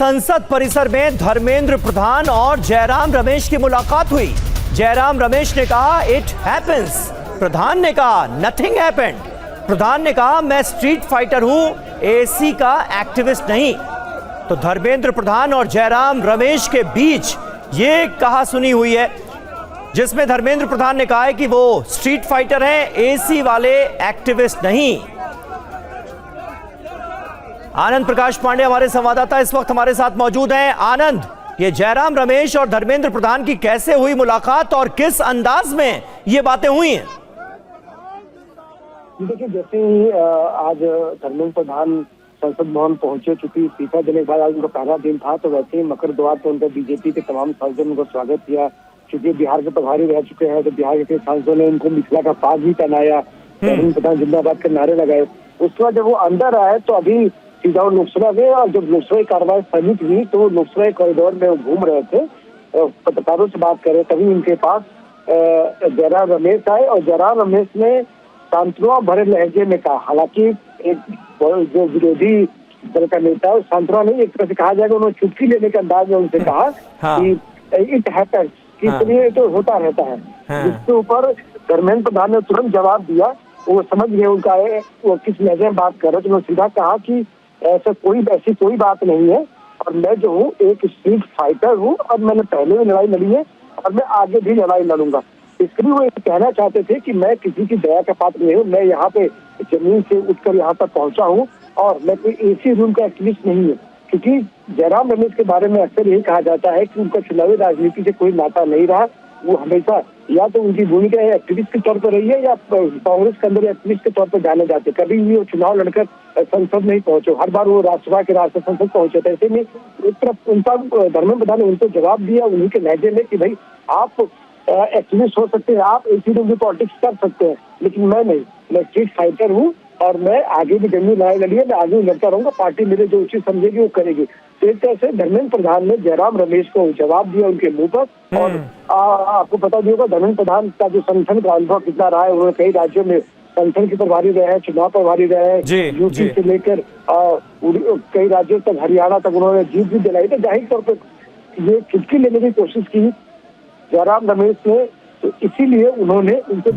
संसद परिसर में धर्मेंद्र प्रधान और जयराम रमेश की मुलाकात हुई। जयराम रमेश ने कहा इट हैपेंस, प्रधान ने कहा नथिंग हैपेंड। प्रधान ने कहा मैं स्ट्रीट फाइटर हूं, एसी का एक्टिविस्ट नहीं। तो धर्मेंद्र प्रधान और जयराम रमेश के बीच ये कहा सुनी हुई है, जिसमें धर्मेंद्र प्रधान ने कहा है कि वो स्ट्रीट फाइटर हैं, एसी वाले एक्टिविस्ट नहीं। आनंद प्रकाश पांडे हमारे संवाददाता इस वक्त हमारे साथ मौजूद हैं। आनंद, ये जयराम रमेश और धर्मेंद्र प्रधान की कैसे हुई मुलाकात और किस अंदाज में ये बातें हुई हैं? देखिए, जैसे ही आज धर्मेंद्र प्रधान संसद भवन पहुंचे, चूंकि इस्तीफा देने के बाद आज उनका पहला दिन था, तो वैसे ही मकर द्वार पर उनका बीजेपी के तमाम सांसदों ने उनको स्वागत किया। चूंकि बिहार के प्रभारी रह चुके हैं, तो बिहार के सांसदों ने उनको मिथिला का पाग भी पहनाया, धर्मेंद्र प्रधान जिंदाबाद के नारे लगाए। उसके बाद जब वो अंदर आए तो अभी सीधा लोकसभा गए, और जब लोकसभा की कार्रवाई स्थगित हुई तो लोकसभा के कॉरिडोर में वो घूम रहे थे, पत्रकारों से बात कर रहे, तभी उनके पास जयराम रमेश आए और जयराम रमेश ने सांत्वना भरे लहजे में कहा, हालांकि एक जो विरोधी दल का नेता है सांत्वना नहीं, एक तरह से कहा जाएगा उन्होंने चुटकी लेने के अंदाज में उनसे कहा कि इट हैपेंस, कि ये तो होता रहता है। जिसके ऊपर धर्मेंद्र प्रधान ने तुरंत जवाब दिया। वो समझ गए उनका वो किस लहजे में बात कर रहे, तो उन्होंने सीधा कहा कि ऐसी कोई बात नहीं है, और मैं जो हूँ एक स्ट्रीट फाइटर हूँ, और मैंने पहले भी लड़ाई लड़ी है और मैं आगे भी लड़ाई लड़ूंगा। इसलिए वो कहना चाहते थे कि मैं किसी की दया का पात्र नहीं हूँ, मैं यहाँ पे जमीन से उठकर यहाँ तक पहुंचा हूँ, और मैं कोई एसी रूम का एक्टिविस्ट नहीं है। क्योंकि जयराम रमेश के बारे में अक्सर यही कहा जाता है कि उनका चुनावी राजनीति से कोई नाता नहीं रहा। वो हमेशा या तो उनकी भूमिका एक्टिविस्ट के तौर पर रही है, या कांग्रेस के अंदर एक्टिविस्ट के तौर पर जाने जाते। कभी भी वो चुनाव लड़कर संसद नहीं पहुंचे, हर बार वो राज्यसभा के राष्ट्रीय संसद पहुंचे थे। ऐसे में एक तरफ उनका धर्मेंद्र प्रधान ने उनको जवाब दिया उन्हीं के लहजे में कि भाई आप एक्टिविस्ट हो सकते हैं, आप एसी रूम की पॉलिटिक्स कर सकते हैं, लेकिन मैं नहीं, मैं स्ट्रीट फाइटर हूँ, और मैं आगे भी जंगी लड़ाई लड़ी है, मैं आगे भी लड़ता रहूंगा, पार्टी मेरे जो उचित समझेगी वो करेगी। तो एक तरह से धर्मेंद्र प्रधान ने जयराम रमेश को जवाब दिया उनके मुंह पर। और आपको पता भी होगा धर्मेंद्र प्रधान का जो संगठन का अनुभव कितना रहा है। उन्होंने कई राज्यों में संगठन के प्रभारी रहे हैं, चुनाव प्रभारी रहे हैं, यूपी से लेकर कई राज्यों तक, हरियाणा तक उन्होंने जीत भी दिलाई। तो जाहिर तौर पर ये चुटकी लेने की कोशिश की जयराम रमेश ने, तो इसीलिए उन्होंने उनसे